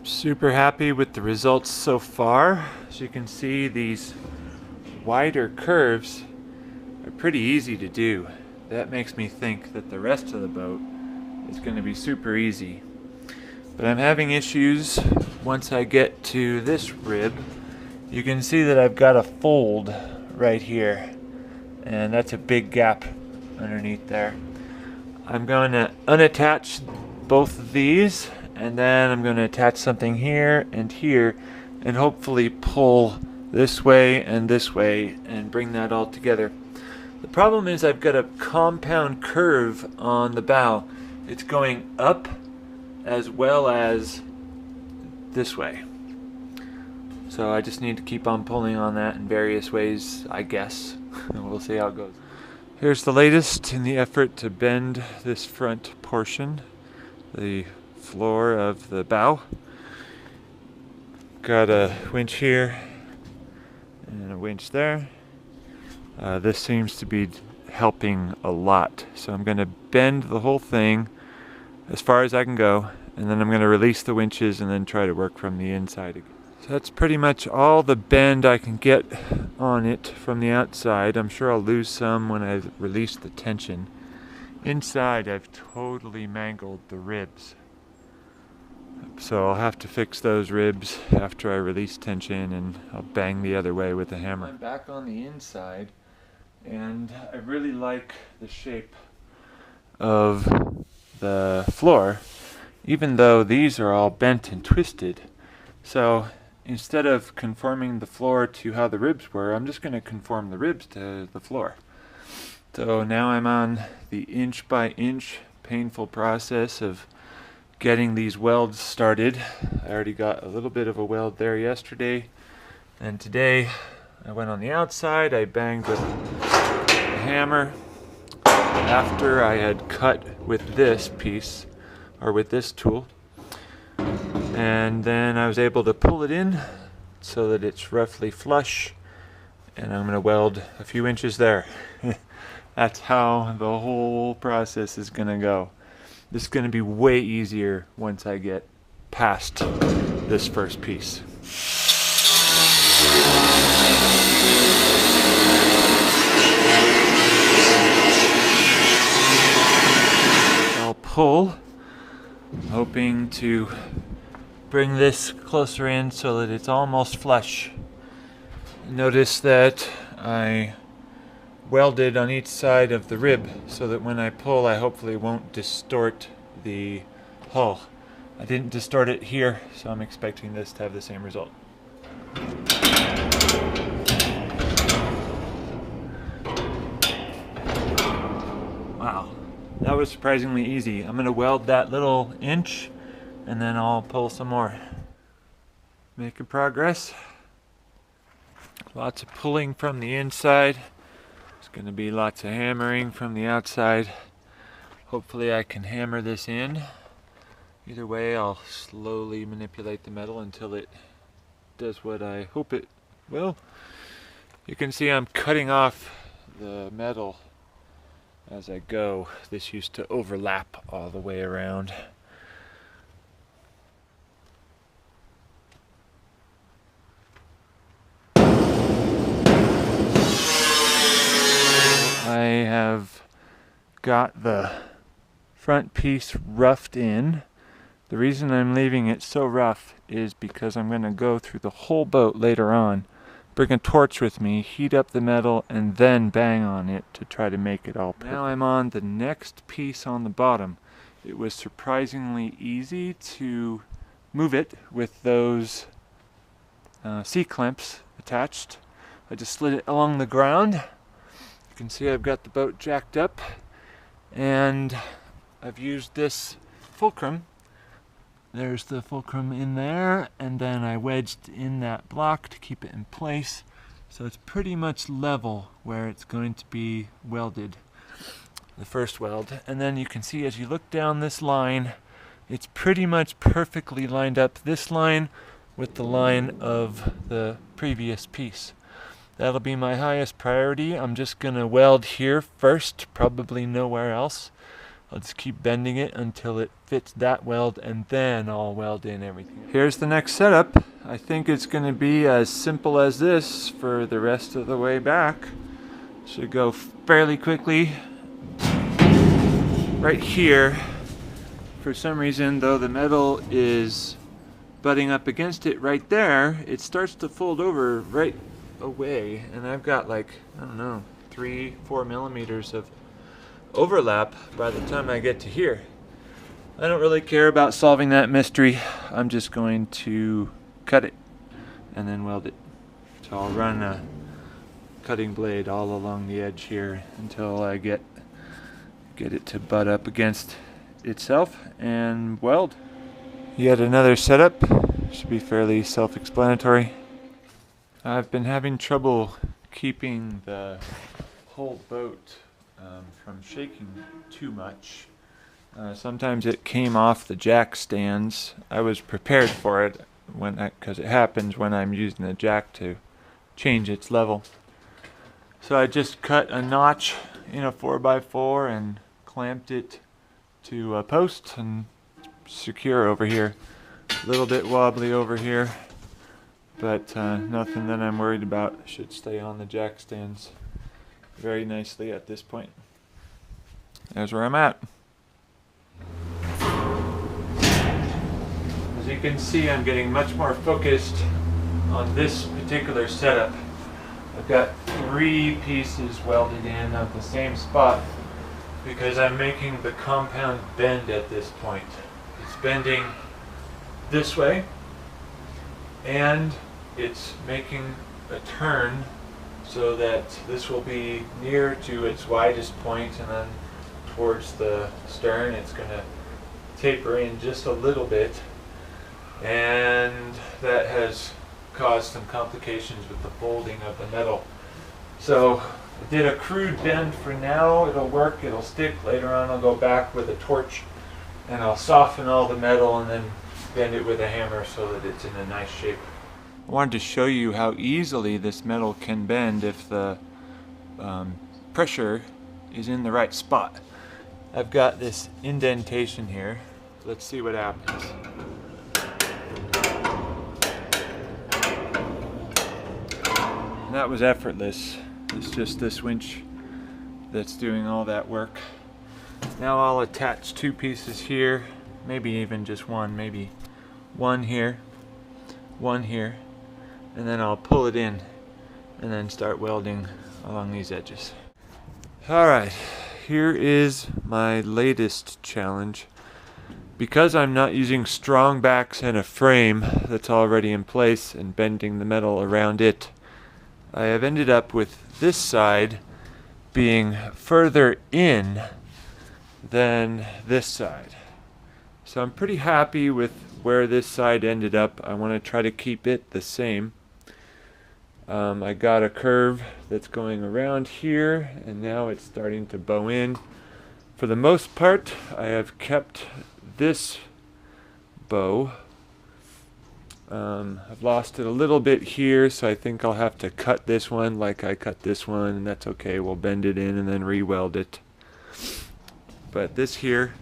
Super happy with the results so far. As you can see, these wider curves are pretty easy to do. That makes me think that the rest of the boat is going to be super easy. But I'm having issues once I get to this rib. You can see that I've got a fold right here, and that's a big gap underneath there. I'm going to unattach both of these, and then I'm going to attach something here and hopefully pull this way and bring that all together. The problem is I've got a compound curve on the bow. It's going up as well as this way. So I just need to keep on pulling on that in various ways, I guess. And we'll see how it goes. Here's the latest in the effort to bend this front portion, the floor of the bow. Got a winch here and a winch there. This seems to be helping a lot. So I'm going to bend the whole thing as far as I can go, and then I'm going to release the winches and then try to work from the inside again. So that's pretty much all the bend I can get on it from the outside. I'm sure I'll lose some when I release the tension. Inside I've totally mangled the ribs. So I'll have to fix those ribs after I release tension, and I'll bang the other way with a hammer. I'm back on the inside, and I really like the shape of the floor, even though these are all bent and twisted. So instead of conforming the floor to how the ribs were, I'm just going to conform the ribs to the floor. So now I'm on the inch by inch painful process of getting these welds started. I already got a little bit of a weld there yesterday, and today I went on the outside. I banged with a hammer after I had cut with this piece, or with this tool, and then I was able to pull it in so that it's roughly flush, and I'm going to weld a few inches there. That's how the whole process is going to go. This is going to be way easier once I get past this first piece. I'll pull, hoping to bring this closer in so that it's almost flush. Notice that I welded on each side of the rib so that when I pull, I hopefully won't distort the hull. I didn't distort it here, so I'm expecting this to have the same result. Wow, that was surprisingly easy. I'm going to weld that little inch, and then I'll pull some more. Making progress. Lots of pulling from the inside. There's going to be lots of hammering from the outside. Hopefully I can hammer this in. Either way, I'll slowly manipulate the metal until it does what I hope it will. You can see I'm cutting off the metal as I go. This used to overlap all the way around. I have got the front piece roughed in. The reason I'm leaving it so rough is because I'm going to go through the whole boat later on, bring a torch with me, heat up the metal, and then bang on it to try to make it all perfect. Now I'm on the next piece on the bottom. It was surprisingly easy to move it with those C-clamps attached. I just slid it along the ground. You can see I've got the boat jacked up, and I've used this fulcrum. There's the fulcrum in there, and then I wedged in that block to keep it in place. So it's pretty much level where it's going to be welded, the first weld. And then you can see as you look down this line, it's pretty much perfectly lined up, this line with the line of the previous piece. That'll be my highest priority. I'm just going to weld here first, probably nowhere else. I'll just keep bending it until it fits that weld, and then I'll weld in everything. Here's the next setup. I think it's going to be as simple as this for the rest of the way back. Should go fairly quickly. Right here, for some reason, though the metal is butting up against it right there, it starts to fold over right away, and I've got like, I don't know, 3-4 millimeters of overlap by the time I get to here. I don't really care about solving that mystery. I'm just going to cut it and then weld it. So I'll run a cutting blade all along the edge here until I get it to butt up against itself and weld. Yet another setup. Should be fairly self-explanatory. I've been having trouble keeping the whole boat from shaking too much. Sometimes it came off the jack stands. I was prepared for it because it happens when I'm using the jack to change its level. So I just cut a notch in a 4x4 and clamped it to a post and secure over here. A little bit wobbly over here, but nothing that I'm worried about. Should stay on the jack stands very nicely at this point. There's where I'm at. As you can see, I'm getting much more focused on this particular setup. I've got 3 pieces welded in at the same spot because I'm making the compound bend at this point. It's bending this way, and it's making a turn so that this will be near to its widest point, and then towards the stern it's going to taper in just a little bit, and that has caused some complications with the folding of the metal. So I did a crude bend for now. It'll work, it'll stick. Later on I'll go back with a torch and I'll soften all the metal and then bend it with a hammer so that it's in a nice shape. I wanted to show you how easily this metal can bend if the pressure is in the right spot. I've got this indentation here. Let's see what happens. And that was effortless. It's just this winch that's doing all that work. Now I'll attach 2 pieces here, maybe even just one, maybe one here, and then I'll pull it in and then start welding along these edges. Alright, here is my latest challenge. Because I'm not using strong backs and a frame that's already in place and bending the metal around it, I have ended up with this side being further in than this side. So I'm pretty happy with where this side ended up. I want to try to keep it the same. I got a curve that's going around here, and now it's starting to bow in. For the most part, I have kept this bow. I've lost it a little bit here, so I think I'll have to cut this one like I cut this one, and that's okay. We'll bend it in and then re-weld it. But this here,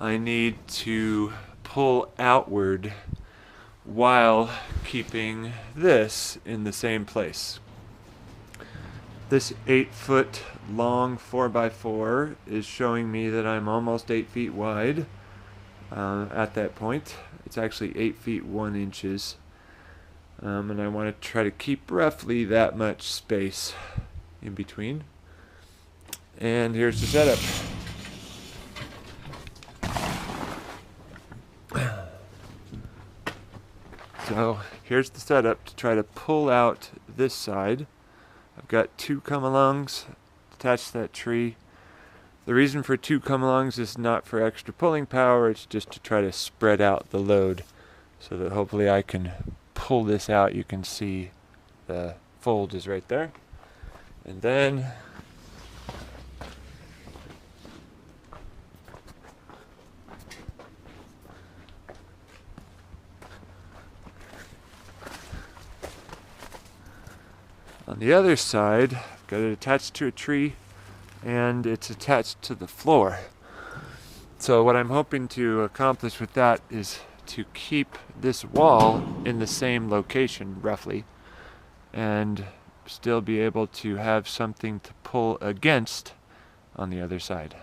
I need to pull outward while keeping this in the same place. This 8-foot long 4x4 is showing me that I'm almost 8 feet wide at that point. It's actually 8 feet 1 inches. And I want to try to keep roughly that much space in between. And here's the setup. So here's the setup to try to pull out this side. I've got 2 come-alongs attached to that tree. The reason for 2 come-alongs is not for extra pulling power, it's just to try to spread out the load so that hopefully I can pull this out. You can see the fold is right there. And then on the other side, I've got it attached to a tree and it's attached to the floor. So what I'm hoping to accomplish with that is to keep this wall in the same location roughly, and still be able to have something to pull against on the other side.